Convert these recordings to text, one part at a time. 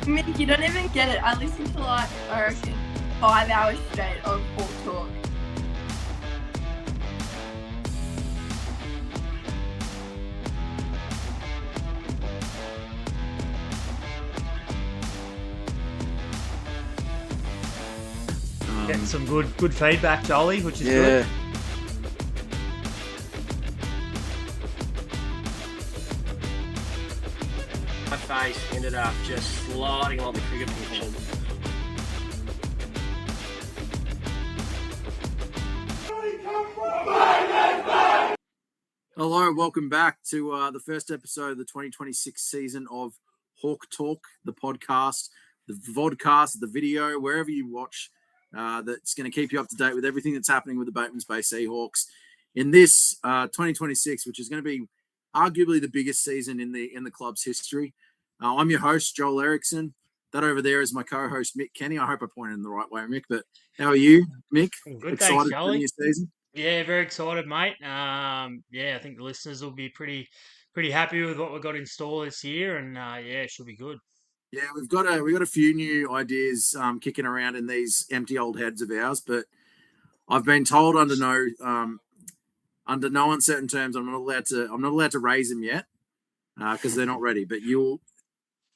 Mick, you don't even get it. I listened to I reckon 5 hours straight of Hawk Talk. Getting some good feedback, Jolie, which is good. My face ended up just sliding on the cricket pitch. Hello, welcome back to the first episode of the 2026 season of Hawk Talk, the podcast, the vodcast, the video, wherever you watch. That's going to keep you up to date with everything that's happening with the Batemans Bay Seahawks in this 2026, which is going to be arguably the biggest season in the club's history. I'm your host, Joel Erickson. That over there is my co-host, Mick Kenny. I hope I pointed in the right way, Mick. But how are you, Mick? Good, excited thanks, for Jolie. the new season? Yeah, very excited, mate. I think the listeners will be pretty happy with what we've got in store this year, and it should be good. Yeah, we've got a few new ideas kicking around in these empty old heads of ours, but I've been told under no uncertain terms I'm not allowed to raise them yet because they're not ready. But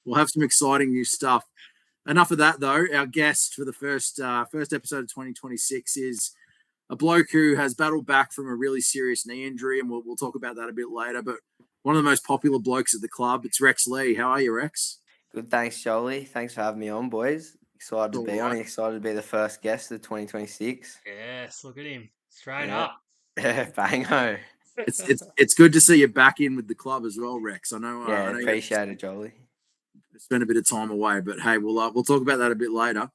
we'll have some exciting new stuff. Enough of that though. Our guest for the first episode of 2026 is a bloke who has battled back from a really serious knee injury, and we'll talk about that a bit later. But one of the most popular blokes at the club, it's Rex Lee. How are you, Rex? Good, thanks, Jolie. Thanks for having me on, boys. Excited to be on. Excited to be the first guest of 2026. Yes, look at him. Straight up. Yeah, bango. It's good to see you back in with the club as well, Rex. I know. Yeah, appreciate it, Jolie. Spent a bit of time away, but hey, we'll talk about that a bit later.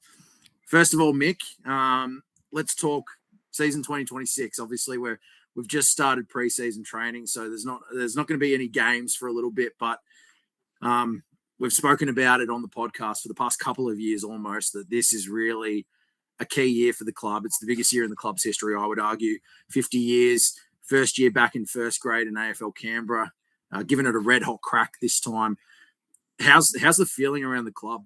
First of all, Mick, let's talk season 2026. Obviously, we've just started preseason training, so there's not going to be any games for a little bit, but we've spoken about it on the podcast for the past couple of years almost, that this is really a key year for the club. It's the biggest year in the club's history, I would argue. 50 years, first year back in first grade in AFL Canberra, giving it a red hot crack this time. How's the feeling around the club?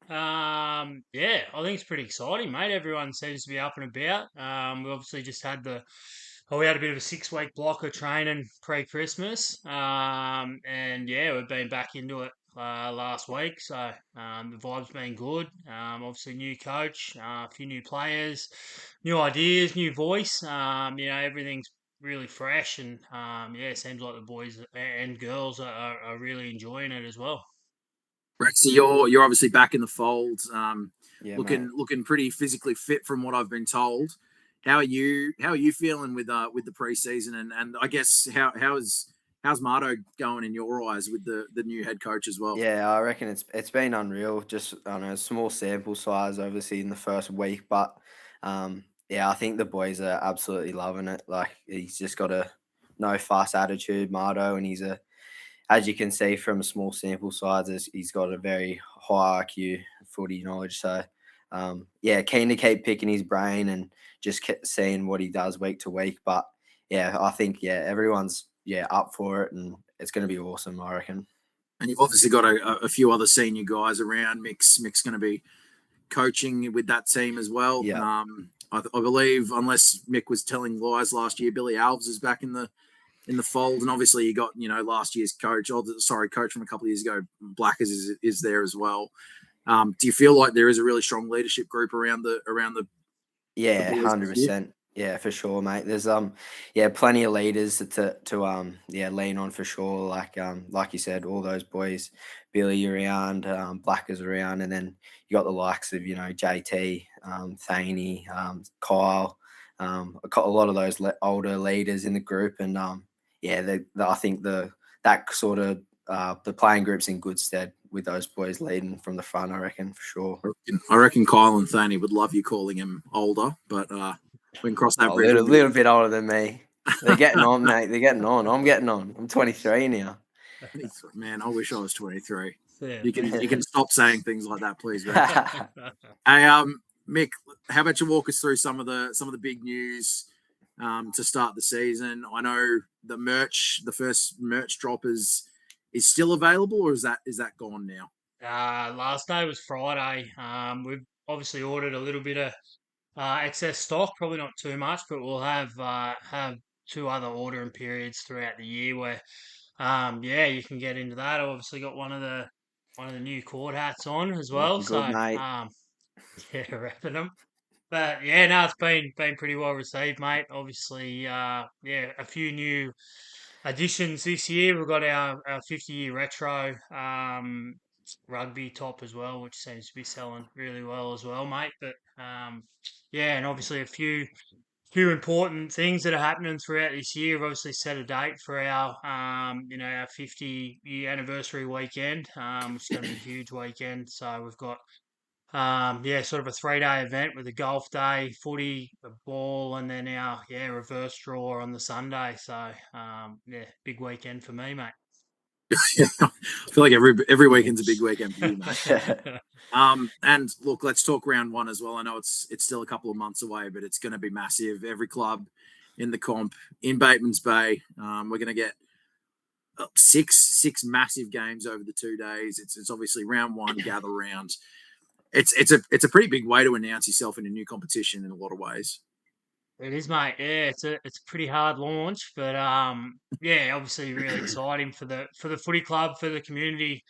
I think it's pretty exciting, mate. Everyone seems to be up and about. We obviously just had we had a bit of a 6-week block of training pre-Christmas, we've been back into it last week. So the vibe's been good. Obviously, new coach, a few new players, new ideas, new voice. Everything's really fresh, and it seems like the boys and girls are really enjoying it as well. Rex, so you're obviously back in the fold, looking pretty physically fit from what I've been told. How are you feeling with the preseason, and I guess how's Marto going in your eyes with the new head coach as well? Yeah, I reckon it's been unreal. Just small sample size, obviously in the first week, but I think the boys are absolutely loving it. Like, he's just got a no fuss attitude, Marto, and as you can see from a small sample size, he's got a very high IQ footy knowledge. So, keen to keep picking his brain and just seeing what he does week to week. But, I think, everyone's, up for it, and it's going to be awesome, I reckon. And you've obviously got a few other senior guys around. Mick's going to be coaching with that team as well. Yeah. I believe, unless Mick was telling lies last year, Billy Alves is back in the fold, and obviously you got last year's coach from a couple of years ago, Blackers is there as well. Do you feel like there is a really strong leadership group around the 100%. Yeah, for sure, mate. There's plenty of leaders to lean on for sure. Like you said, all those boys, Billy around, Blackers around, and then you got the likes of JT, Thaney, Kyle, a lot of those older leaders in the group, and I think that sort of the playing group's in good stead with those boys leading from the front, I reckon, for sure. I reckon Kyle and Thaney would love you calling him older, but we can cross that bridge. A little bit older than me. They're getting on, mate. They're getting on. I'm getting on. I'm 23 now. Man, I wish I was 23. Yeah. You can stop saying things like that, please. Hey, Mick, how about you walk us through some of the big news to start the season? I know the first merch drop is still available, or is that gone now? Last day was Friday. We've obviously ordered a little bit of excess stock, probably not too much, but we'll have 2 other ordering periods throughout the year where, yeah, you can get into that. I've obviously got one of the new cord hats on as well, Good, so mate. yeah, repping them. But yeah, no, it's been pretty well received, mate. Obviously, yeah, a few new additions this year. We've got our 50-year retro rugby top as well, which seems to be selling really well as well, mate. But yeah, and obviously a few important things that are happening throughout this year. We've obviously set a date for our 50-year anniversary weekend, which is going to be a huge weekend. So we've got yeah, sort of a 3-day event with a golf day, footy, a ball, and then our reverse draw on the Sunday. So yeah, big weekend for me, mate. I feel like every weekend's a big weekend for you, mate. And look, let's talk round one as well. I know it's still a couple of months away, but it's going to be massive. Every club in the comp in Batemans Bay, we're going to get six massive games over the 2 days. It's obviously round one, gather round. It's a pretty big way to announce yourself in a new competition in a lot of ways. It is, mate. Yeah, it's a pretty hard launch, but yeah, obviously really exciting for the footy club, for the community.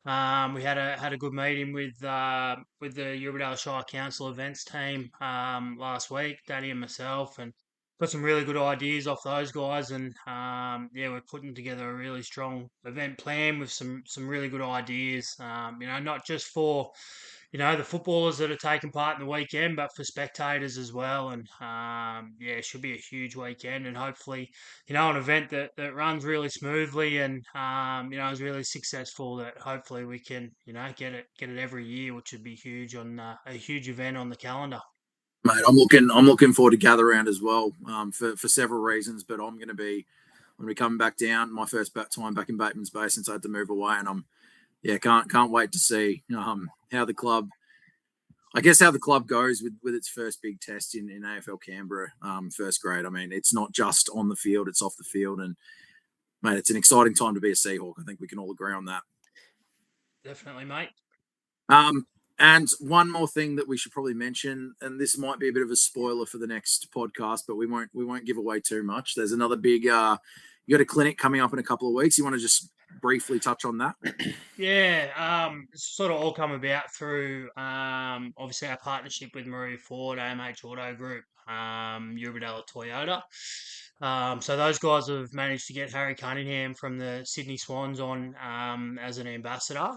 We had a good meeting with the Urbadale Shire Council events team last week, Danny and myself, and got some really good ideas off those guys. And yeah, we're putting together a really strong event plan with some really good ideas. Not just for the footballers that are taking part in the weekend, but for spectators as well. And yeah, it should be a huge weekend, and hopefully, an event that runs really smoothly and is really successful. That hopefully we can get it every year, which would be huge on a huge event on the calendar. Mate, I'm looking forward to gather round as well, for several reasons. But I'm going to be coming back down. My first time back in Batemans Bay since I had to move away, and can't wait to see how the club. I guess how the club goes with its first big test in AFL Canberra, first grade. I mean, it's not just on the field; it's off the field, and mate, it's an exciting time to be a Seahawk. I think we can all agree on that. Definitely, mate. And one more thing that we should probably mention, and this might be a bit of a spoiler for the next podcast, but we won't give away too much. There's another big you got a clinic coming up in a couple of weeks. You want to just briefly touch on that? Yeah, it's sort of all come about through obviously our partnership with Maria Ford, AMH Auto Group, Urbadella Toyota. So those guys have managed to get Harry Cunningham from the Sydney Swans on as an ambassador,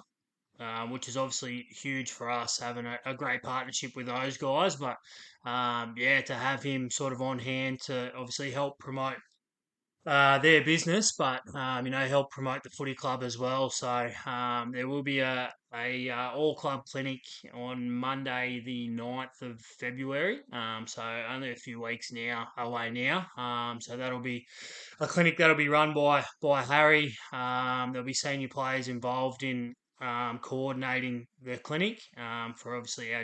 which is obviously huge for us, having a great partnership with those guys. But yeah, to have him sort of on hand to obviously help promote their business, but help promote the footy club as well. So there will be a all club clinic on Monday, the 9th of February. So only a few weeks away now. So that'll be a clinic that'll be run by Harry. There'll be senior players involved in coordinating the clinic for obviously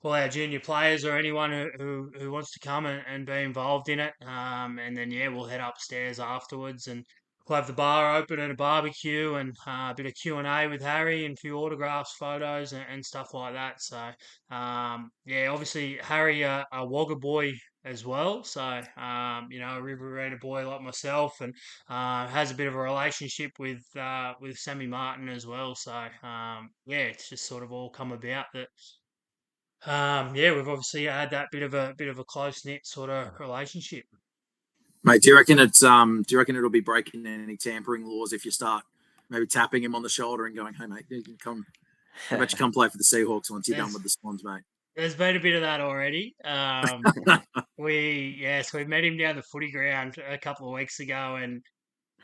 all our junior players or anyone who wants to come and be involved in it. And then yeah, we'll head upstairs afterwards, and we'll have the bar open and a barbecue and a bit of Q&A with Harry and a few autographs, photos, and stuff like that. So yeah, obviously Harry a Wagga boy as well, so a River Arena boy like myself, and has a bit of a relationship with Sammy Martin as well. So yeah, it's just sort of all come about that. Yeah, we've obviously had that bit of a close knit sort of relationship. Mate, do you reckon it'll be breaking any tampering laws if you start maybe tapping him on the shoulder and going, "Hey mate, you can come. I bet you come play for the Seahawks once you're done with the Swans, mate." There's been a bit of that already. We met him down the footy ground a couple of weeks ago, and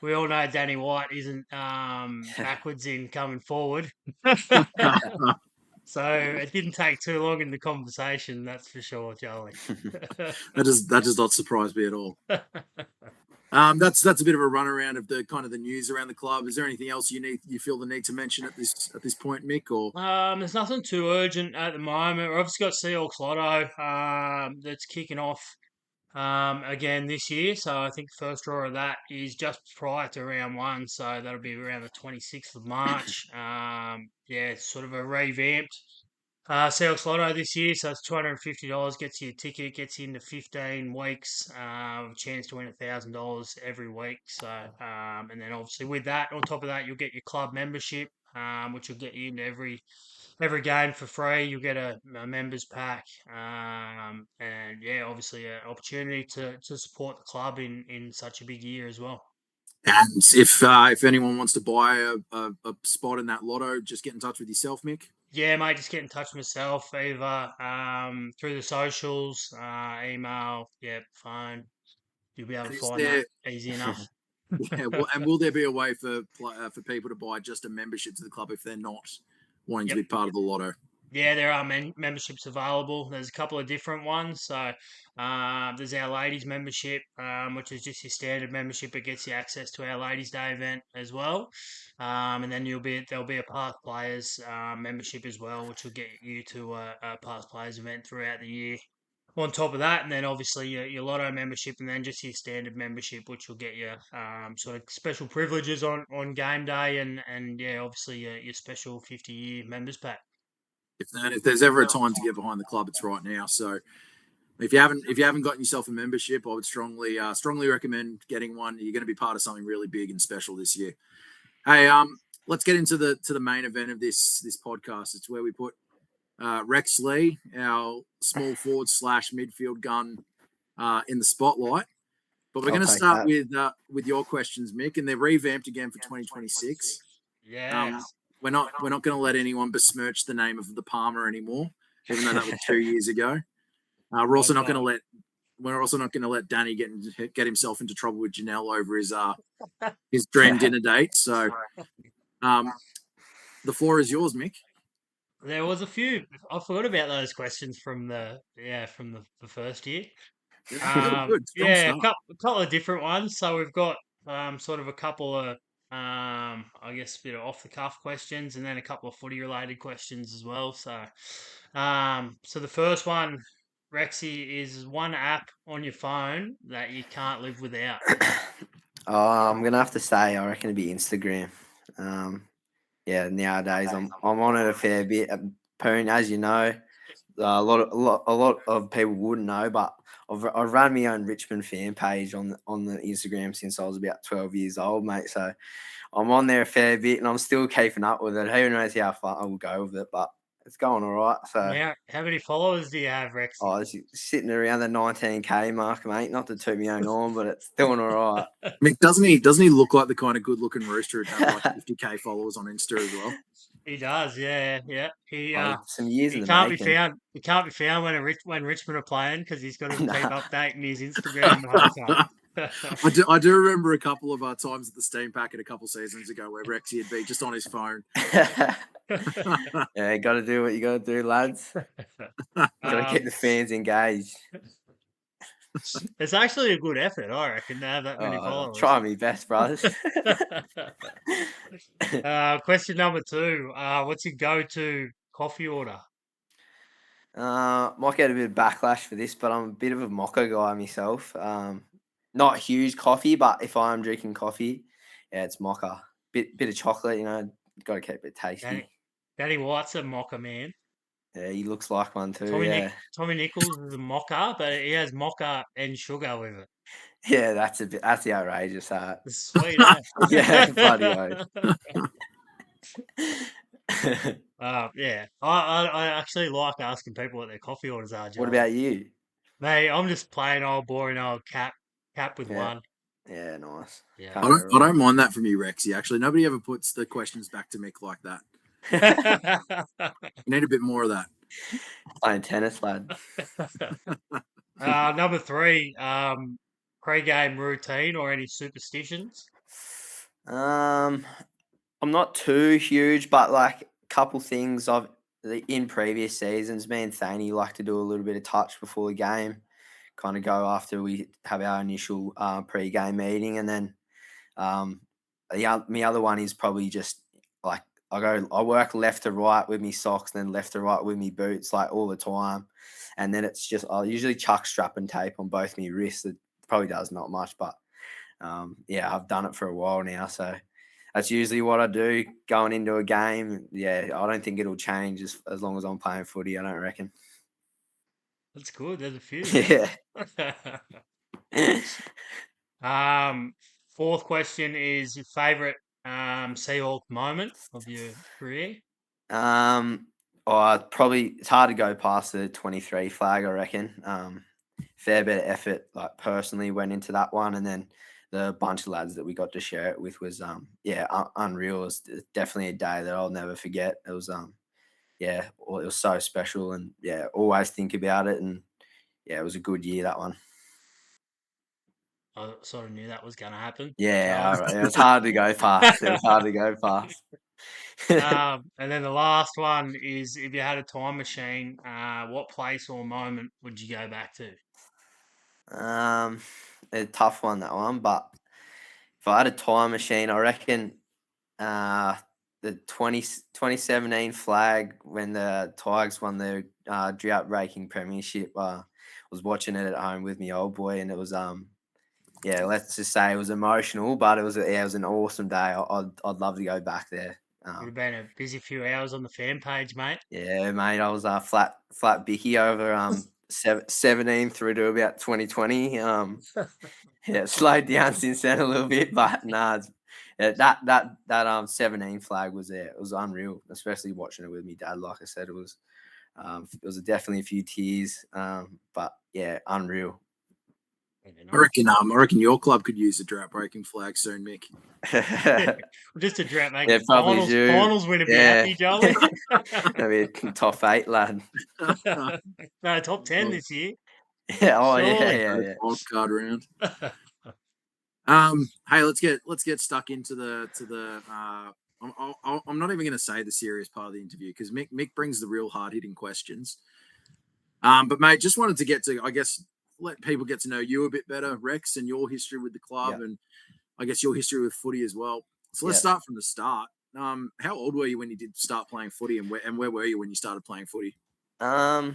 we all know Danny White isn't backwards in coming forward. So it didn't take too long in the conversation, that's for sure, Charlie. That does not surprise me at all. That's a bit of a run around of the kind of the news around the club. Is there anything else you feel the need to mention at this point, Mick? Or there's nothing too urgent at the moment. We've obviously got Seahawks Lotto that's kicking off again this year. So I think the first draw of that is just prior to round 1. So that'll be around the 26th of March. Yeah, it's sort of a revamped Seahawks Lotto this year. So it's $250, gets you a ticket, gets you into 15 weeks, with a chance to win $1,000 every week. So, and then obviously with that, on top of that, you'll get your club membership, which will get you into every game for free. You'll get a members pack, and yeah, obviously an opportunity to support the club in such a big year as well. And if anyone wants to buy a spot in that lotto, just get in touch with yourself, Mick. Yeah, mate, just get in touch with myself either through the socials, email, phone. You'll be able to Is find there- that easy enough. Yeah, and will there be a way for people to buy just a membership to the club if they're not wanting to be part of the lotto? Yeah, there are memberships available. There's a couple of different ones. So there's our ladies membership, which is just your standard membership. It gets you access to our Ladies Day event as well. And then there'll be a past players membership as well, which will get you to a past players event throughout the year. On top of that, and then obviously your lotto membership, and then just your standard membership, which will get you sort of special privileges on game day, and yeah, obviously your special 50-year members pack. If there's ever a time to get behind the club, it's right now. So if you haven't gotten yourself a membership, I would strongly recommend getting one. You're going to be part of something really big and special this year. Hey, let's get into the main event of this podcast. It's where we put Rex Lee, our small forward / midfield gun, in the spotlight. But we're going to start with your questions, Mick, and they're revamped again for 2026. Yeah. We're not going to let anyone besmirch the name of the Palmer anymore, even though that was 2 years ago. We're also not going to let Danny get himself into trouble with Janelle over his dream dinner date. So, the floor is yours, Mick. There was a few. I forgot about those questions from the first year. Good. Yeah, a couple of different ones. So we've got sort of a couple of I guess a bit of off the cuff questions, and then a couple of footy related questions as well. So so the first one, Rexy, is one app on your phone that you can't live without. I'm gonna have to say, I reckon it'd be Instagram. Yeah, nowadays I'm on it a fair bit. Poon, as you know, a lot of people wouldn't know, but I've run my own Richmond fan page on the Instagram since I was about 12 years old, mate. So I'm on there a fair bit, and I'm still keeping up with it. Who knows how far I will go with it, but it's going all right. So Now, how many followers do you have, Rexy? oh, it's sitting around the 19K mark, mate. Not to toot me own on, but it's doing all right. Mick, doesn't he look like the kind of good looking rooster who'd have like 50K followers on Insta as well? He does, yeah. He some years he in the can't making. be found. He can't be found when Richmond are playing because he's got to keep updating his Instagram the whole time. I do remember a couple of times at the Steam Packet a couple seasons ago where Rexy would be just on his phone. Yeah, got to do what you got to do, lads. Got to keep the fans engaged. It's actually a good effort, I reckon, to have that many followers. Try my best, brothers. Question number 2. What's your go-to coffee order? Might get a bit of backlash for this, but I'm a bit of a mocha guy myself. Not huge coffee, but if I'm drinking coffee, yeah, it's mocha. Bit of chocolate, got to keep it tasty. Danny White's a mocha man. Yeah, he looks like one too. Tommy Nichols is a mocha, but he has mocha and sugar with it. Yeah, that's the outrageous art. Sweet, eh? Yeah, bloody oath. Yeah, I actually like asking people what their coffee orders are. What about you? Mate, I'm just plain old boring old cap with one. Yeah, nice. Yeah. I don't mind that from you, Rexy. Actually, nobody ever puts the questions back to Mick like that. You need a bit more of that. Playing tennis, lad. Number 3, pre-game routine or any superstitions? I'm not too huge, but like a couple things in previous seasons, me and Thaney like to do a little bit of touch before the game, kind of go after we have our initial pre-game meeting, and then my other one is probably just like I work left to right with me socks, then left to right with me boots, like all the time. And then it's just, I usually chuck strap and tape on both my wrists. It probably does not much, but yeah, I've done it for a while now. So that's usually what I do going into a game. Yeah, I don't think it'll change as long as I'm playing footy. I don't reckon. That's good. There's a few. Yeah. Fourth question is your favourite Seahawk moment of your career? Probably it's hard to go past the 23 flag, I reckon. Fair bit of effort, like personally, went into that one, and then the bunch of lads that we got to share it with was unreal. It was definitely a day that I'll never forget. It was it was so special, and yeah, always think about it, and yeah, it was a good year, that one. I sort of knew that was going to happen. Yeah, it was hard to go past. It was hard to go past. And then the last one is, if you had a time machine, what place or moment would you go back to? A tough one, that one, but if I had a time machine, I reckon the 2017 flag when the Tigers won the drought breaking premiership. Was watching it at home with my old boy, and it was let's just say it was emotional, but it was an awesome day. I'd love to go back there. Would have been a busy few hours on the fan page, mate. Yeah, mate, I was flat bicky over 17 through to about 2020. It slowed down since then a little bit, but that 17 flag was there. It was unreal, especially watching it with me dad. Like I said, it was definitely a few tears, but yeah, unreal. I reckon your club could use a drought breaking flag soon, Mick. Just a drought, mate. Yeah, probably finals win a bit happy, Jolie. Maybe a top 8, lad. No, top 10 this year. Yeah, Surely. Wild card round. Hey, let's get stuck into the. I'm not even going to say the serious part of the interview because Mick brings the real hard hitting questions. But mate, just wanted to get to, I guess, let people get to know you a bit better, Rex, and your history with the club, and I guess your history with footy as well. So let's start from the start. How old were you when you did start playing footy, and where were you when you started playing footy? I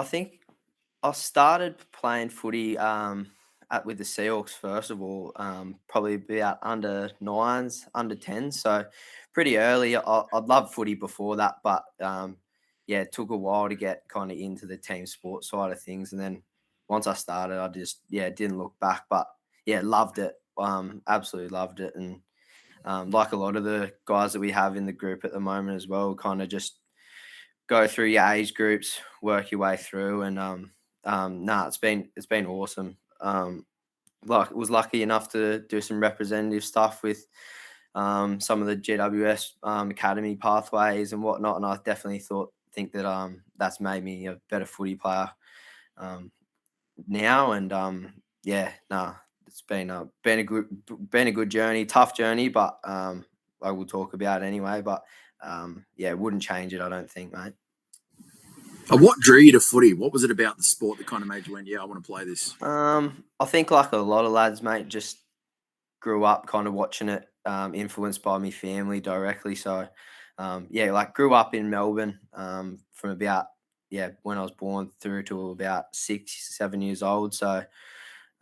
think I started playing footy with the Seahawks first of all, probably about under 9s, under 10s, so pretty early. I'd loved footy before that, but it took a while to get kind of into the team sport side of things, and then once I started, I just didn't look back. But loved it, absolutely loved it, and like a lot of the guys that we have in the group at the moment as well, kind of just go through your age groups, work your way through, and it's been awesome. Was lucky enough to do some representative stuff with some of the GWS academy pathways and whatnot, and I definitely think that that's made me a better footy player now. And it's been a good journey, tough journey, but I will talk about it anyway. But wouldn't change it, I don't think, mate. What drew you to footy? What was it about the sport that kind of made you went, I want to play this? I think like a lot of lads, mate, just grew up kind of watching it, influenced by my family directly. So, grew up in Melbourne from about, when I was born through to about 6, 7 years old. So,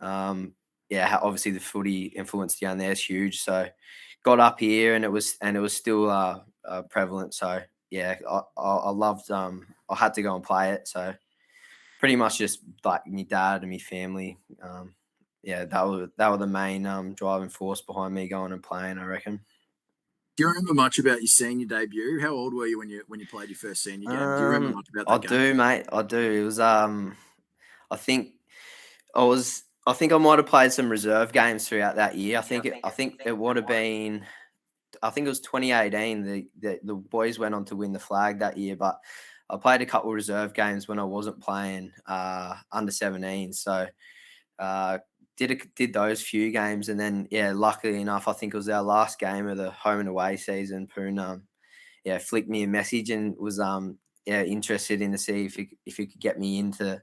obviously the footy influence down there is huge. So, got up here and it was still prevalent. So, I loved. I had to go and play it. So, pretty much just like my dad and my family. That were the main driving force behind me going and playing, I reckon. Do you remember much about your senior debut? How old were you when you played your first senior game? Do you remember much about that game? I do, mate. I do. It was I think I might have played some reserve games throughout that year. I think it would have been. I think it was 2018. The boys went on to win the flag that year, but I played a couple of reserve games when I wasn't playing under 17. So did those few games, and then luckily enough, I think it was our last game of the home and away season. Poon flicked me a message and was interested in to see if he could get me in to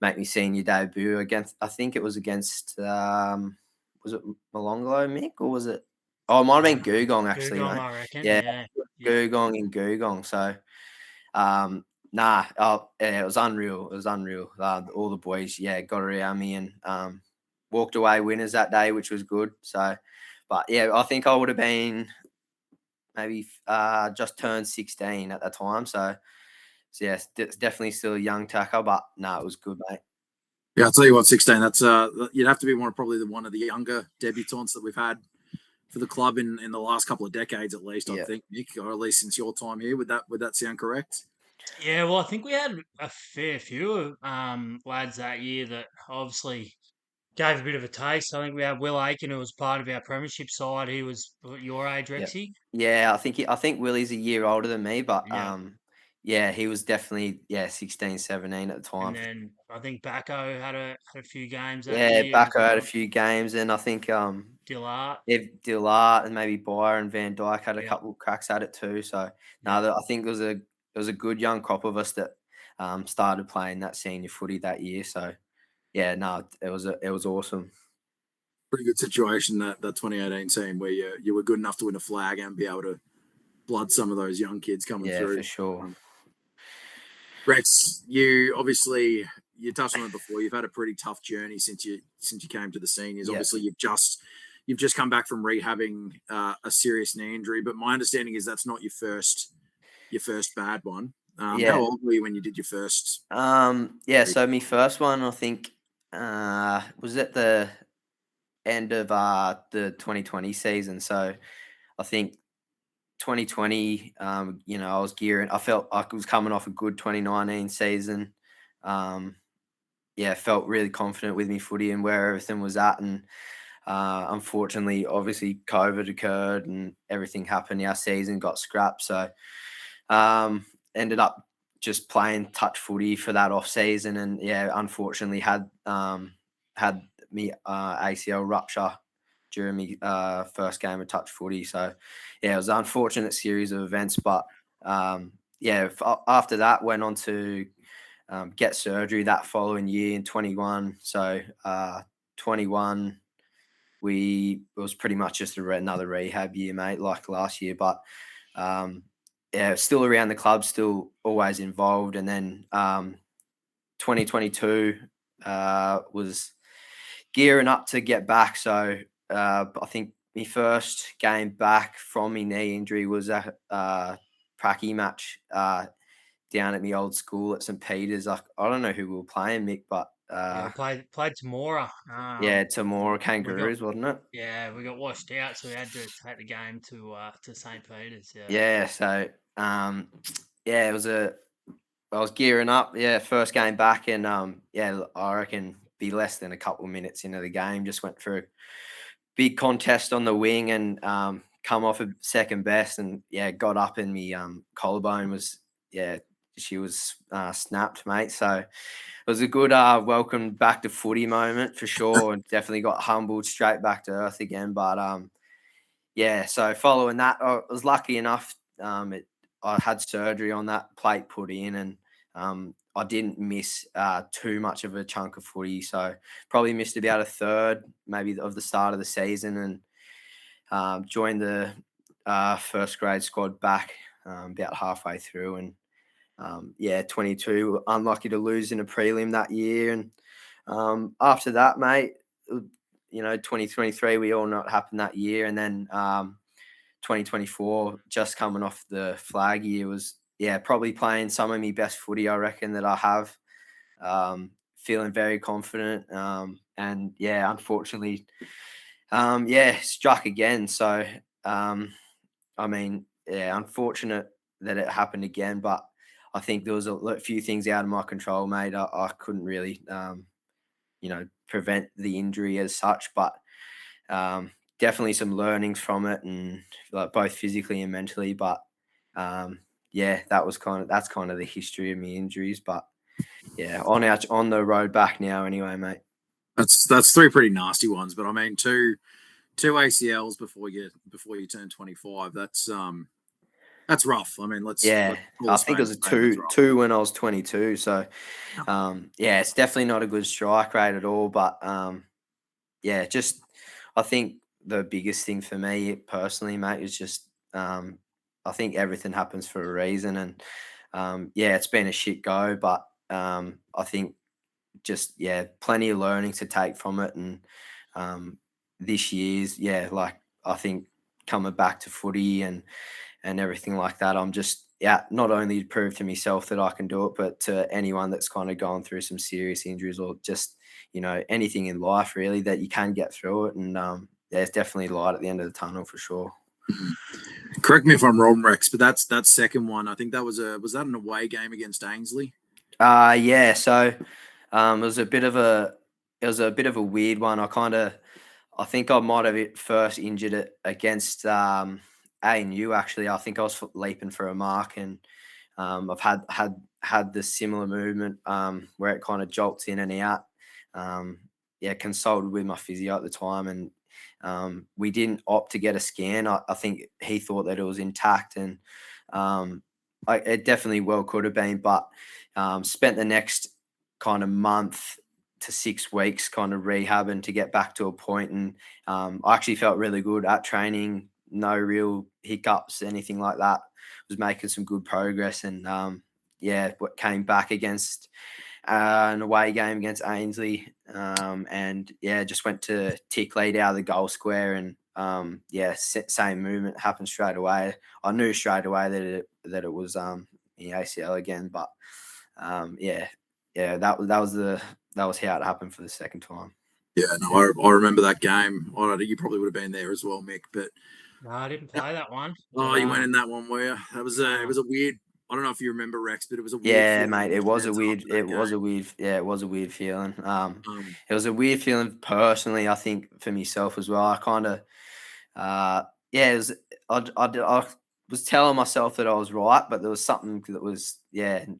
make me senior debut against. I think it was against was it Molonglo, Mick, or was it? Oh, it might have been Googong, actually. Googong, mate. I reckon. Yeah. Yeah. Gugong and Gugong. So, it was unreal. It was unreal. All the boys, got around me and walked away winners that day, which was good. So, but yeah, I think I would have been maybe just turned 16 at the time. So yes, definitely still a young tacker, but no, it was good, mate. Yeah, I'll tell you what, 16. That's you'd have to be one of the younger debutants that we've had for the club in the last couple of decades, at least. I think, Mick, or at least since your time here. Would that sound correct? Yeah, well, I think we had a fair few lads that year that obviously gave a bit of a taste. I think we had Will Aiken, who was part of our premiership side. He was your age, Yeah. Rexy. Yeah, I think Willie's a year older than me, but Yeah. he was definitely 16, 17 at the time. And then I think Bacco had a few games that Yeah, year. Bacco had a few games, and I think Dillard. Dillard and maybe Byer and Van Dyke had a Yeah. couple of cracks at it too. So Yeah. I think it was a good young crop of us that started playing that senior footy that year. So it was awesome. Pretty good situation, that 2018 team, where you were good enough to win a flag and be able to blood some of those young kids coming through. Yeah, for sure. Rex, you obviously, you touched on it before. You've had a pretty tough journey since you came to the seniors. Yeah. Obviously, you've just come back from rehabbing a serious knee injury, but my understanding is that's not your first bad one. How old were you when you did your first? So my first one, I think, was at the end of the 2020 season. So I think 2020, I was gearing. I felt like I was coming off a good 2019 season. Felt really confident with me footy and where everything was at. And unfortunately, obviously, COVID occurred and everything happened. Our season got scrapped. So ended up just playing touch footy for that off season. And unfortunately had me ACL rupture during me first game of touch footy. So it was an unfortunate series of events, but after that went on to get surgery that following year in 21. So 21 it was pretty much just another rehab year, mate, like last year, but still around the club, still always involved. And then 2022 was gearing up to get back. So I think my first game back from my knee injury was a pracky match down at my old school at St. Peter's. I don't know who we were playing, Mick, but played Tamora. Tamora Kangaroos, wasn't it? Yeah, we got washed out, so we had to take the game to St. Peter's. So it was I was gearing up. First game back, and I reckon be less than a couple of minutes into the game. Just went through a big contest on the wing and come off a second best, and got up, and me collarbone was she was snapped, mate. So it was a good welcome back to footy moment for sure, and definitely got humbled straight back to earth again. But so following that, I was lucky enough. I had surgery on that plate put in, and I didn't miss too much of a chunk of footy. So probably missed about a third maybe of the start of the season, and joined the first grade squad back about halfway through. And 22, unlucky to lose in a prelim that year. And after that, mate, 2023, we all know what happened that year. And then 2024, just coming off the flag year, was probably playing some of my best footy, I reckon, that I have. Feeling very confident, and unfortunately, struck again. So unfortunate that it happened again, but I think there was a few things out of my control, mate. I couldn't really prevent the injury as such, but definitely some learnings from it, and like both physically and mentally. But that's kind of the history of my injuries. But on the road back now anyway, mate. That's three pretty nasty ones, but I mean two ACLs before you turn 25. That's rough. I mean, I think it was two when I was 22. So it's definitely not a good strike rate at all. But just I think the biggest thing for me personally, mate, is just I think everything happens for a reason, and yeah, it's been a shit go, but I think just plenty of learning to take from it, and this year's like I think coming back to footy and everything like that, I'm just not only to prove to myself that I can do it, but to anyone that's kind of gone through some serious injuries or just anything in life really, that you can get through it, and there's definitely light at the end of the tunnel for sure. Correct me if I'm wrong, Rex, but that second one, I think that was that an away game against Ainsley? Yeah. So it was a bit of a weird one. I think I might have first injured it against A&U actually. I think I was leaping for a mark, and I've had the similar movement where it kind of jolts in and out. Consulted with my physio at the time, and we didn't opt to get a scan. I think he thought that it was intact, and it definitely well could have been, but spent the next kind of month to 6 weeks kind of rehabbing to get back to a point, and I actually felt really good at training, no real hiccups, anything like that. Was making some good progress, and what came back against an away game against Ainsley, and just went to tick lead out of the goal square, and same movement happened straight away. I knew straight away that it was the ACL again, but that was how it happened for the second time. Yeah, no, I remember that game. You probably would have been there as well, Mick. But No, I didn't play that one. Oh, you went in that one, were you? It was a weird. I don't know if you remember, Rex, but it was a weird. Yeah, mate, it was a weird. It was a weird. Yeah, it was a weird feeling. It was a weird feeling personally. I think for myself as well. I kind of, it was. I was telling myself that I was right, but there was something that was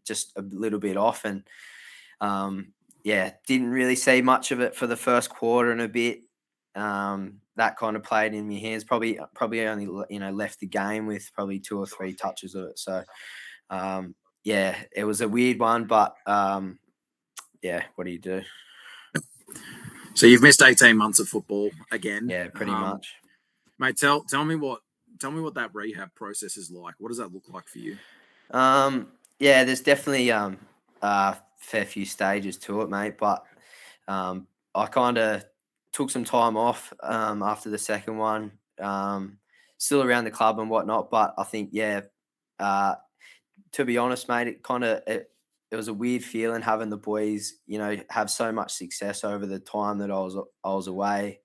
just a little bit off, and didn't really see much of it for the first quarter and a bit. That kind of played in my hands. Probably only left the game with probably 2 or 3 touches of it. So it was a weird one, but what do you do? So you've missed 18 months of football again. Yeah, pretty much. Mate, tell me what that rehab process is like. What does that look like for you? There's definitely a fair few stages to it, mate. But I kind of took some time off after the second one. Still around the club and whatnot, but I think to be honest, mate, it was a weird feeling having the boys, have so much success over the time that I was away.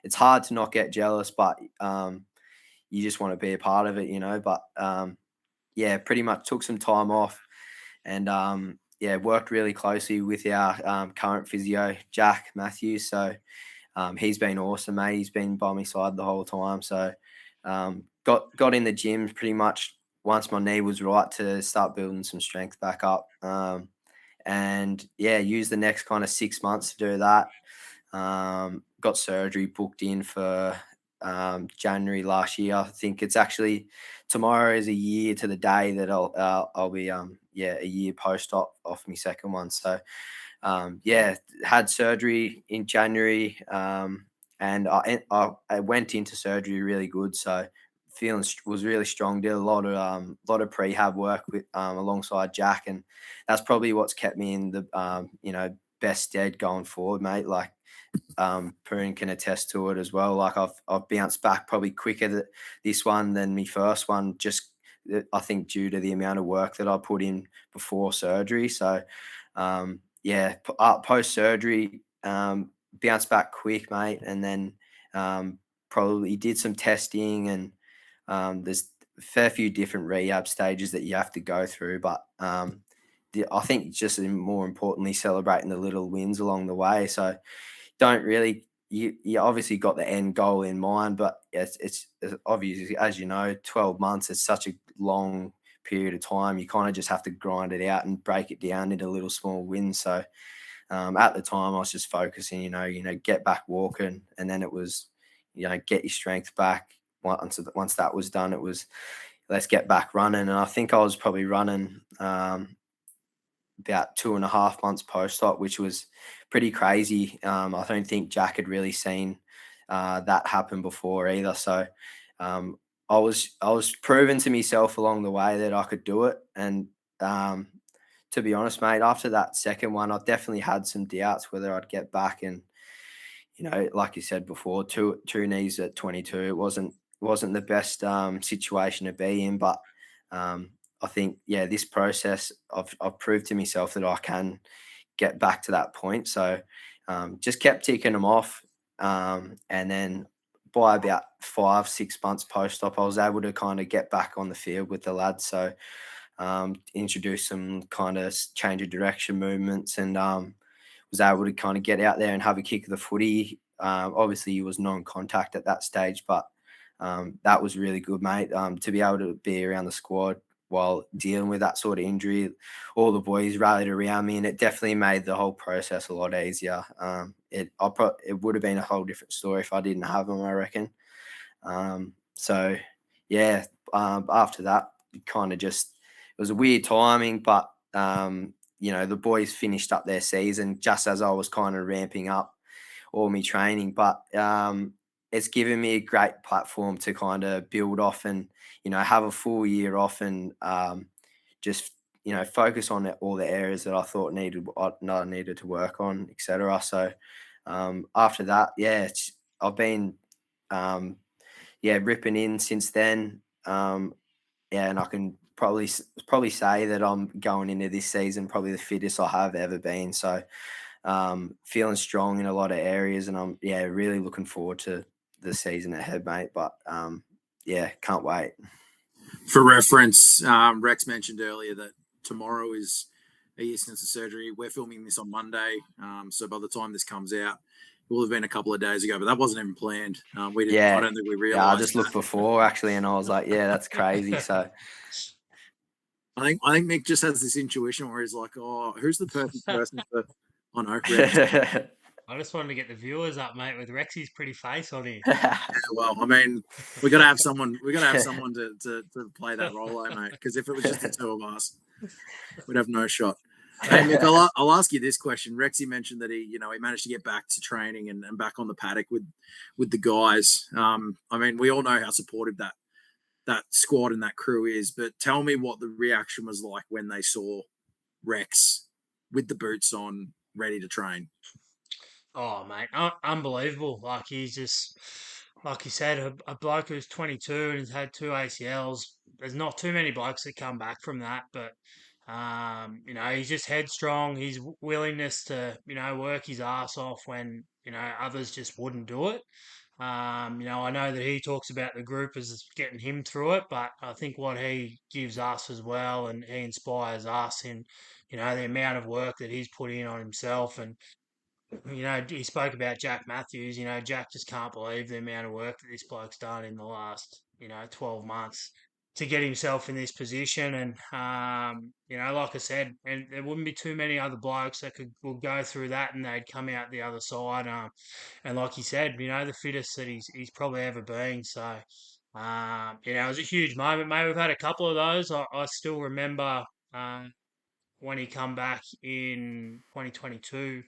It's hard to not get jealous, but you just want to be a part of it, But pretty much took some time off, and worked really closely with our current physio, Jack Matthews. So he's been awesome, mate. He's been by my side the whole time. So got in the gym pretty much once my knee was right to start building some strength back up. And used the next kind of 6 months to do that. Got surgery booked in for January last year. I think it's actually tomorrow is a year to the day that I'll be a year post-op off my second one. So had surgery in January, and I went into surgery really good. So feeling was really strong. Did a lot of prehab work with alongside Jack, and that's probably what's kept me in the best stead going forward, mate. Like Poon can attest to it as well. Like I've bounced back probably quicker this one than my first one, just I think due to the amount of work that I put in before surgery. So post surgery, bounced back quick, mate, and then probably did some testing, and there's a fair few different rehab stages that you have to go through, but I think just more importantly celebrating the little wins along the way. So don't really you obviously got the end goal in mind, but it's obviously, as you know, 12 months is such a long period of time. You kind of just have to grind it out and break it down into little small wins. So at the time I was just focusing, get back walking, and then it was, get your strength back. Once that was done, it was let's get back running. And I think I was probably running about 2.5 months post-op, which was pretty crazy. I don't think Jack had really seen that happen before either. So I was proving to myself along the way that I could do it. And to be honest, mate, after that second one, I definitely had some doubts whether I'd get back. And like you said before, two knees at 22, it wasn't the best situation to be in. But I think, this process, I've proved to myself that I can get back to that point. So just kept ticking them off. And then by about 5-6 months post-op, I was able to kind of get back on the field with the lads. So introduce some kind of change of direction movements, and was able to kind of get out there and have a kick of the footy. Obviously, he was non-contact at that stage, but that was really good, mate. To be able to be around the squad while dealing with that sort of injury, all the boys rallied around me, and it definitely made the whole process a lot easier. It would have been a whole different story if I didn't have them, I reckon. So yeah, after that, it was a weird timing, but the boys finished up their season just as I was kind of ramping up all my training. But it's given me a great platform to kind of build off and, have a full year off and just, focus on all the areas that I thought I needed to work on, etc. So after that, I've been, ripping in since then. And I can probably say that I'm going into this season probably the fittest I have ever been. So feeling strong in a lot of areas, and I'm really looking forward to the season ahead, mate. But can't wait. For reference, Rex mentioned earlier that tomorrow is a year since the surgery. We're filming this on Monday, so by the time this comes out, it will have been a couple of days ago. But that wasn't even planned. We didn't. I don't think we realized. Yeah, I just looked before actually, and I was like, that's crazy. So I think Mick just has this intuition where he's like, "Oh, who's the perfect person for?" Oh no, Rex. I just wanted to get the viewers up, mate, with Rexy's pretty face on here. Well, I mean, we got to have someone. We got to have someone to play that role, mate. Because if it was just the two of us, we'd have no shot. Hey, Mick, I'll ask you this question. Rexy mentioned that he managed to get back to training and back on the paddock with the guys. I mean, we all know how supportive that squad and that crew is. But tell me what the reaction was like when they saw Rex with the boots on, ready to train. Oh, mate, unbelievable. Like, he's just, like you said, a bloke who's 22 and has had 2 ACLs. There's not too many blokes that come back from that, but, he's just headstrong. His willingness to, work his ass off when, others just wouldn't do it. I know that he talks about the group as getting him through it, but I think what he gives us as well, and he inspires us in, the amount of work that he's put in on himself. And he spoke about Jack Matthews. Jack just can't believe the amount of work that this bloke's done in the last, 12 months to get himself in this position. And, like I said, and there wouldn't be too many other blokes that would go through that and they'd come out the other side. And like he said, the fittest that he's probably ever been. So, it was a huge moment, mate. We've had a couple of those. I still remember when he come back in 2022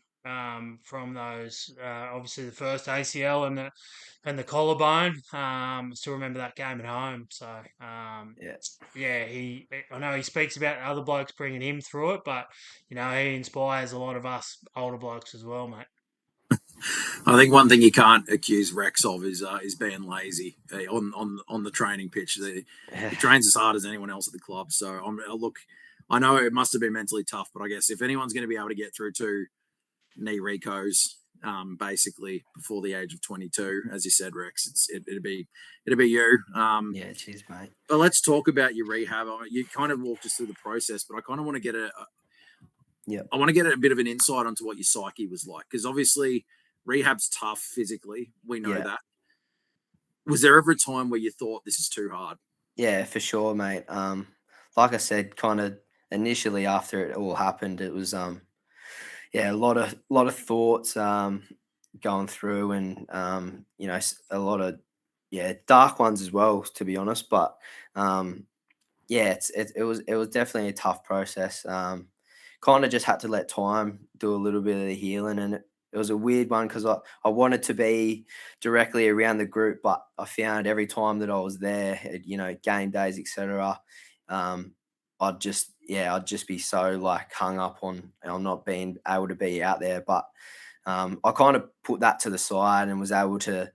from those, obviously the first ACL and the collarbone. Still remember that game at home. So I know he speaks about other blokes bringing him through it, but he inspires a lot of us older blokes as well, mate. I think one thing you can't accuse Rex of is being lazy on the training pitch. He trains as hard as anyone else at the club. So I know it must have been mentally tough, but I guess if anyone's going to be able to get through 2 knee recos, basically before the age of 22, as you said, Rex, it'd be you. Cheers, mate. But let's talk about your rehab. You kind of walked us through the process, but I kind of want to get I want to get a bit of an insight onto what your psyche was like, because obviously rehab's tough physically. We know that. Was there ever a time where you thought this is too hard? Yeah, for sure, mate. Like I said, kind of initially after it all happened, it was a lot of thoughts going through, and a lot of dark ones as well, to be honest. But it was definitely a tough process. Kind of just had to let time do a little bit of the healing, and was a weird one because I wanted to be directly around the group, but I found every time that I was there, game days, etc. I'd just be so like hung up on not being able to be out there. But I kind of put that to the side and was able to,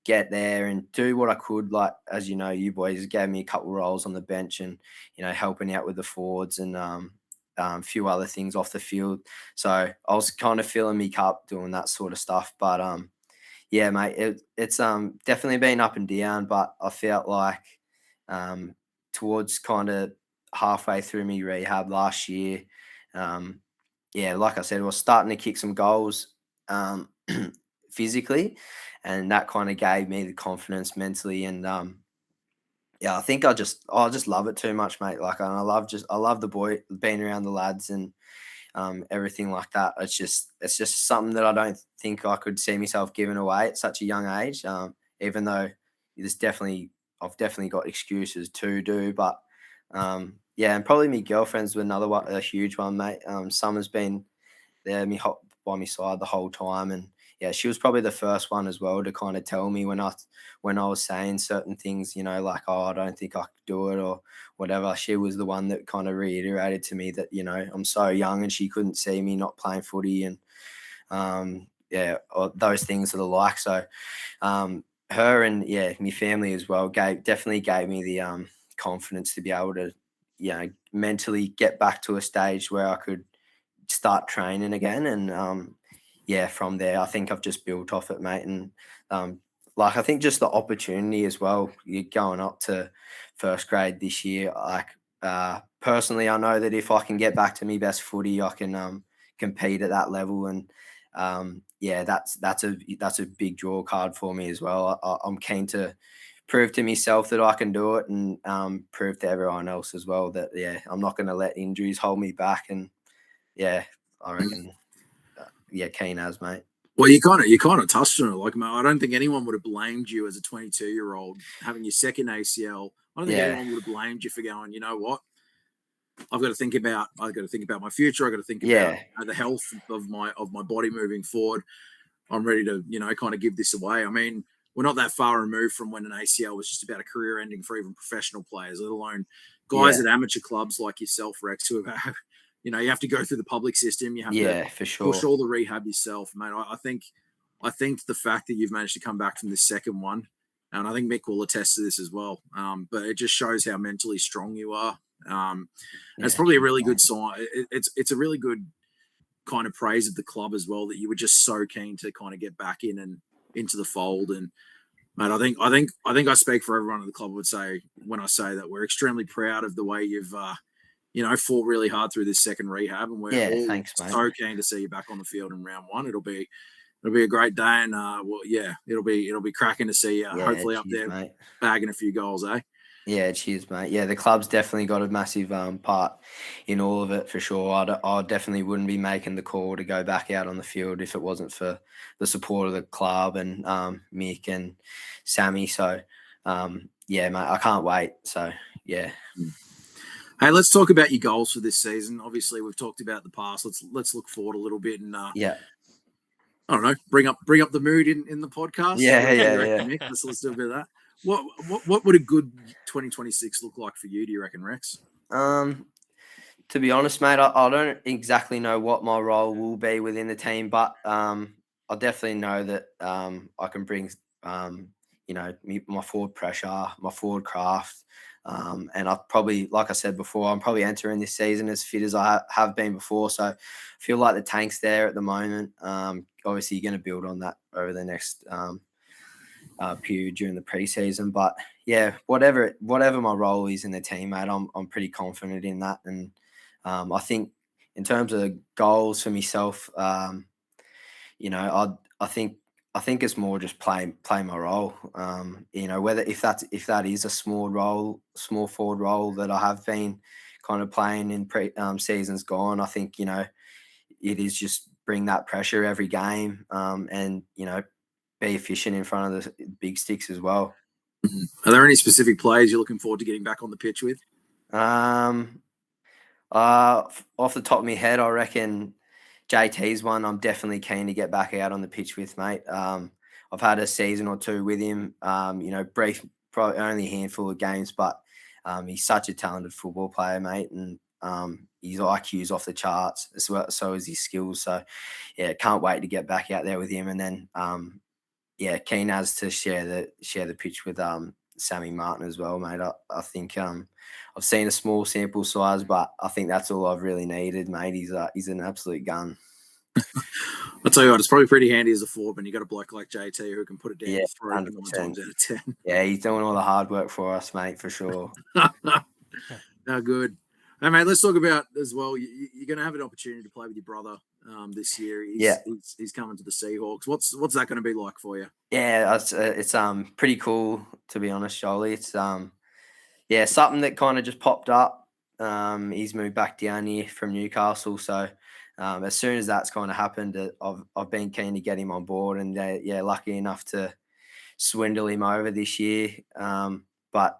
get there and do what I could. Like, as you know, you boys gave me a couple of roles on the bench and, helping out with the forwards and a few other things off the field. So I was kind of filling me cup doing that sort of stuff. But yeah, mate, it's definitely been up and down, but I felt like towards kind of halfway through me rehab last year, like I said, I was starting to kick some goals physically, and that kind of gave me the confidence mentally. And I think I just love it too much, mate. Like, and I love the boy being around the lads and everything like that. It's just something that I don't think I could see myself giving away at such a young age. Even though I've definitely got excuses to do, but and probably my girlfriend's another one, a huge one, mate. Summer's been there by my side the whole time, and she was probably the first one as well to kind of tell me when I was saying certain things, like, oh, I don't think I could do it or whatever. She was the one that kind of reiterated to me that, I'm so young and she couldn't see me not playing footy and or those things are the like. So her and my family as well definitely gave me the confidence to be able to, mentally get back to a stage where I could start training again. And from there, I think I've just built off it, mate. And I think just the opportunity as well, you're going up to first grade this year. Like, personally, I know that if I can get back to me best footy, I can compete at that level. And that's a big draw card for me as well. I'm keen to prove to myself that I can do it, and prove to everyone else as well that I'm not going to let injuries hold me back. And I reckon keen as, mate. Well, you kind of touched on it. Like, I don't think anyone would have blamed you as a 22-year-old having your second ACL. I don't think anyone would have blamed you for going, you know what? I've got to think about my future. I've got to think about the health of my body moving forward. I'm ready to, kind of give this away. I mean, we're not that far removed from when an ACL was just about a career ending for even professional players, let alone guys at amateur clubs like yourself, Rex, who have, you have to go through the public system. You have to for sure push all the rehab yourself, mate. I think the fact that you've managed to come back from this second one, and I think Mick will attest to this as well. But it just shows how mentally strong you are. It's probably a really good sign. It's a really good kind of praise of the club as well, that you were just so keen to kind of get back in and into the fold. And mate, I think I speak for everyone at the club would say when I say that we're extremely proud of the way you've fought really hard through this second rehab, and we're all so keen to see you back on the field in round one. It'll be a great day, and it'll be cracking to see you. Hopefully up there, mate, bagging a few goals, eh? Yeah, cheers, mate. Yeah, the club's definitely got a massive part in all of it for sure. I definitely wouldn't be making the call to go back out on the field if it wasn't for the support of the club and Mick and Sammy. So, mate, I can't wait. So, yeah. Hey, let's talk about your goals for this season. Obviously, we've talked about the past. Let's look forward a little bit and I don't know, bring up the mood in the podcast. Mick? Let's do a bit of that. What would a good 2026 look like for you, do you reckon, Rex? To be honest, mate, I don't exactly know what my role will be within the team, but I definitely know that I can bring, my forward pressure, my forward craft, and I probably, like I said before, I'm probably entering this season as fit as I have been before, so I feel like the tank's there at the moment. Obviously, you're going to build on that over the next period during the preseason, but whatever my role is in the team, mate, I'm pretty confident in that. And I think in terms of goals for myself, I think it's more just play my role. Whether if that is a small forward role that I have been kind of playing in seasons gone, I think it is just bring that pressure every game, and be efficient in front of the big sticks as well. Are there any specific players you're looking forward to getting back on the pitch with? Off the top of my head, I reckon JT's one I'm definitely keen to get back out on the pitch with, mate. I've had a season or two with him, brief, probably only a handful of games, but he's such a talented football player, mate, and his IQ's off the charts as well, so is his skills. So, yeah, can't wait to get back out there with him, and then, keen as to share the pitch with Sammy Martin as well, mate. I think I've seen a small sample size, but I think that's all I've really needed, mate. He's an absolute gun. I'll tell you what, it's probably pretty handy as a forward when you got a bloke like JT who can put it down your throat 9 times out of 10. Yeah, he's doing all the hard work for us, mate, for sure. No, good. Hey, mate, let's talk about as well. You're going to have an opportunity to play with your brother this year. He's coming to the Seahawks. What's that going to be like for you? Yeah, it's pretty cool, to be honest, Jolie. It's something that kind of just popped up. He's moved back down here from Newcastle, so as soon as that's kind of happened, I've been keen to get him on board, and lucky enough to swindle him over this year. But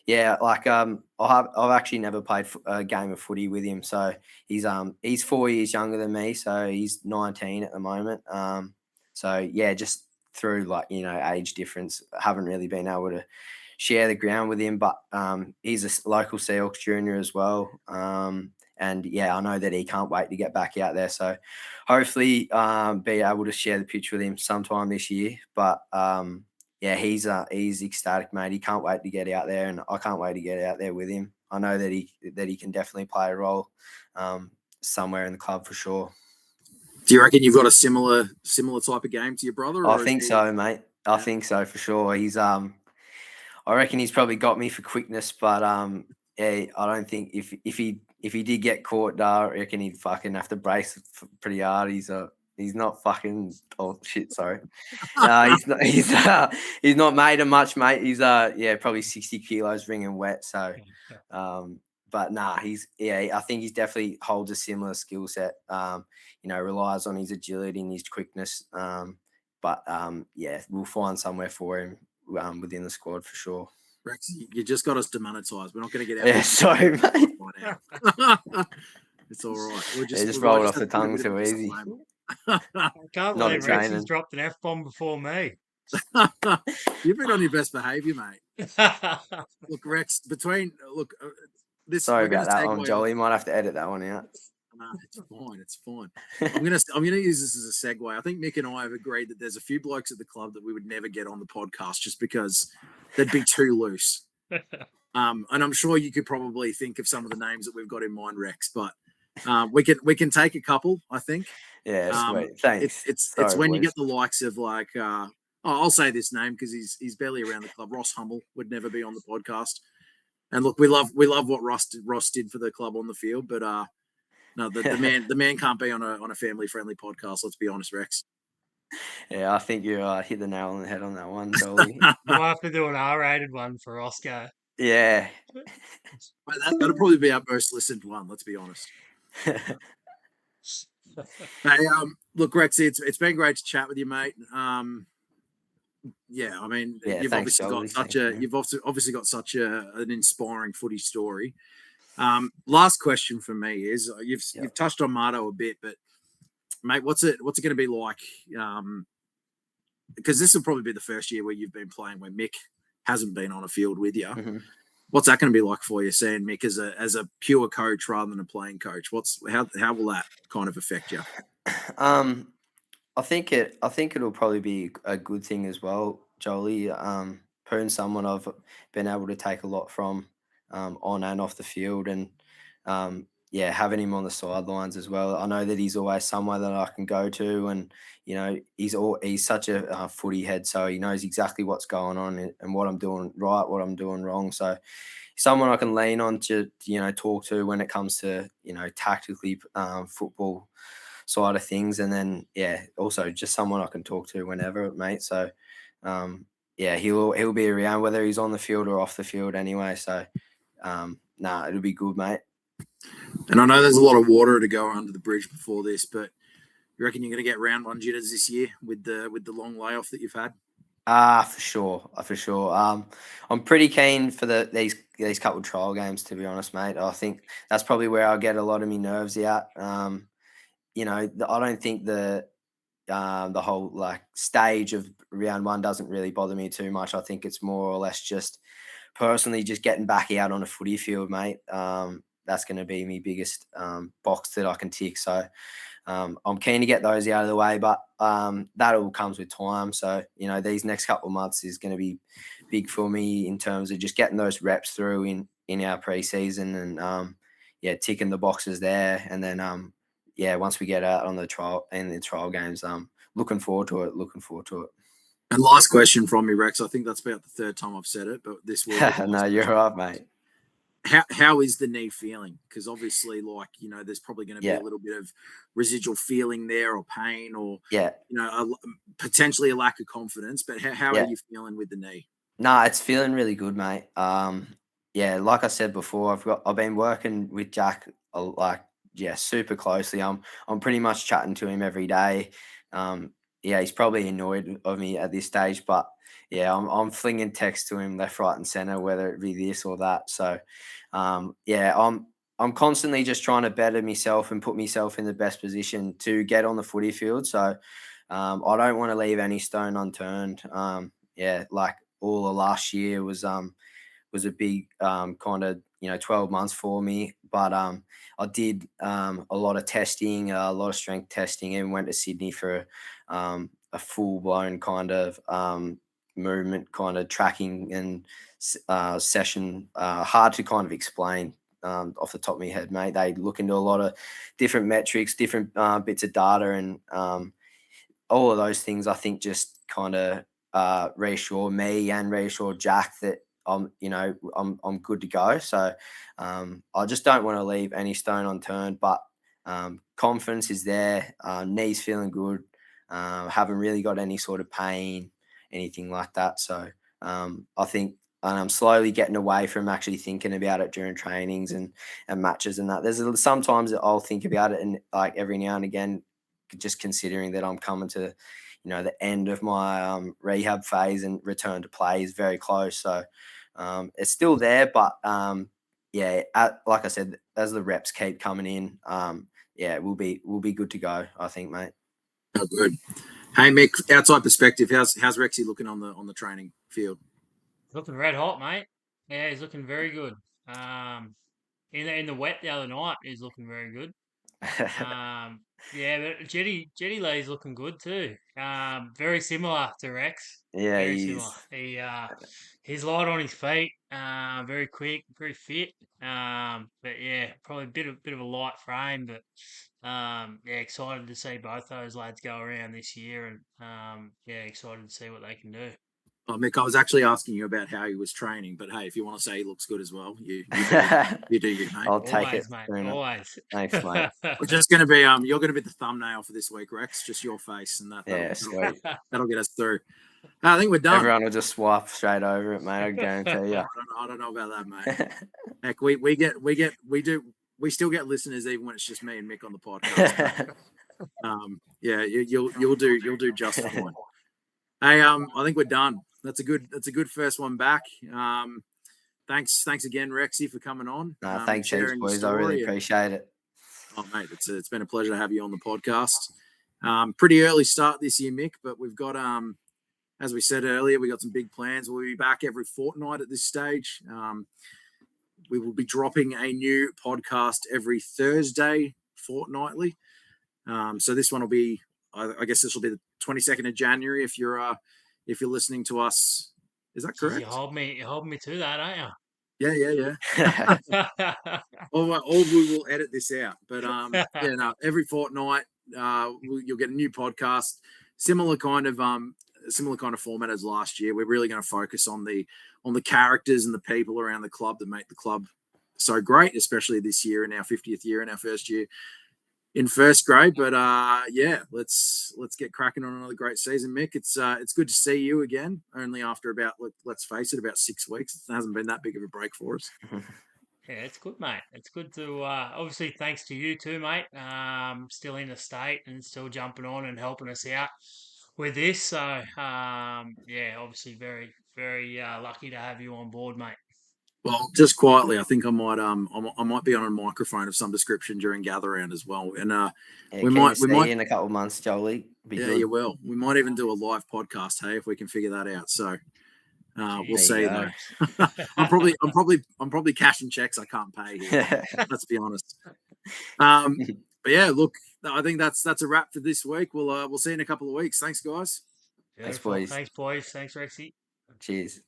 yeah, I've actually never played a game of footy with him. So he's 4 years younger than me, so he's 19 at the moment. Just through age difference, haven't really been able to share the ground with him. But he's a local Seahawks junior as well. And I know that he can't wait to get back out there. So hopefully be able to share the pitch with him sometime this year. But he's ecstatic, mate. He can't wait to get out there, and I can't wait to get out there with him. I know that he can definitely play a role somewhere in the club for sure. Do you reckon you've got a similar type of game to your brother? I think so, mate. I think so for sure. He's I reckon he's probably got me for quickness, but I don't think if he did get caught, I reckon he'd fucking have to brace pretty hard. He's not fucking. Oh shit! Sorry. He's not made of much, mate. He's probably 60 kilos wringing wet. So, but nah, I think he's definitely holds a similar skill set. Relies on his agility and his quickness. We'll find somewhere for him within the squad for sure. Rex, you just got us demonetized. We're not going to get out. Yeah, sorry, mate. It's all right. We'll just rolled off the tongue too easy. I can't Not believe Rex has dropped an F-bomb before me. You've been on your best behaviour, mate. Look, Rex, this. Sorry about that one, Joel. You might have to edit that one out. No, it's fine. I'm gonna use this as a segue. I think Mick and I have agreed that there's a few blokes at the club that we would never get on the podcast just because they'd be too loose. And I'm sure you could probably think of some of the names that we've got in mind, Rex, but we can take a couple, I think. Yeah, sweet. Thanks. It's when you get the likes of I'll say this name because he's barely around the club. Ross Hummel would never be on the podcast. And look, we love what Ross did for the club on the field, but no, the man can't be on a family friendly podcast. Let's be honest, Rex. Yeah, I think you hit the nail on the head on that one, Jolie. We'll have to do an R-rated one for Oscar. Yeah, that'll probably be our most listened one. Let's be honest. Hey, look, Rex, it's been great to chat with you, mate. You've obviously got such an inspiring footy story. Last question for me is you've touched on Marto a bit, but mate, what's it going to be like? Because this will probably be the first year where you've been playing where Mick hasn't been on a field with you. Mm-hmm. What's that going to be like for you, seeing Mick as a pure coach rather than a playing coach? How will that kind of affect you? I think it'll probably be a good thing as well, Jolie. Poon's someone I've been able to take a lot from on and off the field, and having him on the sidelines as well. I know that he's always somewhere that I can go to, and he's such a footy head, so he knows exactly what's going on and what I'm doing right, what I'm doing wrong. So someone I can lean on to talk to when it comes to tactically football side of things, and then also just someone I can talk to whenever, mate. So he'll be around whether he's on the field or off the field anyway. So it'll be good, mate. And I know there's a lot of water to go under the bridge before this, but you reckon you're going to get round one jitters this year with the long layoff that you've had? For sure. I'm pretty keen for these couple of trial games, to be honest, mate. I think that's probably where I'll get a lot of my nerves out. I don't think the whole like stage of round one doesn't really bother me too much. I think it's more or less just personally just getting back out on a footy field, mate. That's going to be my biggest box that I can tick. So I'm keen to get those out of the way, but that all comes with time. So, these next couple of months is going to be big for me in terms of just getting those reps through in our preseason and, ticking the boxes there. And then, once we get out on the trial games, looking forward to it. And last question from me, Rex. I think that's about the third time I've said it, but this will. No, you're right, mate. How is the knee feeling? Because obviously, there's probably going to be a little bit of residual feeling there, or pain, or potentially a lack of confidence. But how are you feeling with the knee? No, it's feeling really good, mate. Like I said before, I've been working with Jack super closely. I'm pretty much chatting to him every day. He's probably annoyed of me at this stage, but I'm flinging texts to him left, right, and center, whether it be this or that. So, I'm constantly just trying to better myself and put myself in the best position to get on the footy field. So, I don't want to leave any stone unturned. Like all of last year was a big kind of 12 months for me, but I did a lot of testing, a lot of strength testing, and went to Sydney for a full blown kind of movement kind of tracking and session. Hard to kind of explain off the top of my head, mate. They look into a lot of different metrics, different bits of data, and all of those things I think just kind of reassure me and reassure Jack that I'm good to go. So I just don't want to leave any stone unturned, but confidence is there. Knees feeling good. Haven't really got any sort of pain, anything like that. So I think I'm slowly getting away from actually thinking about it during trainings and matches and that. There's sometimes that I'll think about it, and like every now and again, just considering that I'm coming to the end of my rehab phase and return to play is very close. So it's still there, but like I said, as the reps keep coming in, we'll be good to go, I think, mate. Oh, good. Hey, Mick, outside perspective, how's Rexy looking on the training field? Looking red hot, mate. Yeah, he's looking very good. In the wet the other night, he's looking very good. But Jetty Lee's looking good too. Very similar to Rex. Yeah, very similar. He's light on his feet. Very quick, very fit. But yeah, probably a bit of a light frame. But excited to see both those lads go around this year, and excited to see what they can do. Oh, Mick, I was actually asking you about how he was training, but hey, if you want to say he looks good as well, you do you, mate. I'll take Always, it, mate. Always. Thanks, mate. We're just going to be you're going to be the thumbnail for this week, Rex. Just your face, and Sweet. That'll get us through. I think we're done. Everyone will just swipe straight over it, mate. I guarantee you. I don't know about that, mate. Heck, we still get listeners even when it's just me and Mick on the podcast. You'll do just fine. Hey, I think we're done. That's a good first one back. Thanks again, Rexy, for coming on. Thanks, boys. I really appreciate it. Oh, mate, it's been a pleasure to have you on the podcast. Pretty early start this year, Mick, but we've got as we said earlier, we got some big plans. We'll be back every fortnight at this stage. We will be dropping a new podcast every Thursday fortnightly. So this one will be, I guess this will be the 22nd of January if you're listening to us. Is that correct? You hold me to that, aren't you? Yeah. Or we will edit this out. But every fortnight you'll get a new podcast, similar kind of format as last year. We're really going to focus on the characters and the people around the club that make the club so great, especially this year in our 50th year in our first year in first grade. But let's get cracking on another great season, Mick. It's good to see you again, only after about, let's face it, about 6 weeks. It hasn't been that big of a break for us. Yeah, it's good, mate. It's good to obviously thanks to you too, mate. Still in the state and still jumping on and helping us out with this. So obviously very, very lucky to have you on board, mate. Well, just quietly, I think I might be on a microphone of some description during gather round as well, and Yeah, we can might you see in a couple of months, Jolie? Be yeah, good. you will. We might even do a live podcast, hey, if we can figure that out. So we'll Jeez. see There though. I'm probably cashing checks I can't pay here. Let's be honest. But yeah, look, I think that's a wrap for this week. We'll see you in a couple of weeks. Thanks, guys. Thanks, Beautiful. boys. Thanks, boys. Thanks, Rexy. Cheers.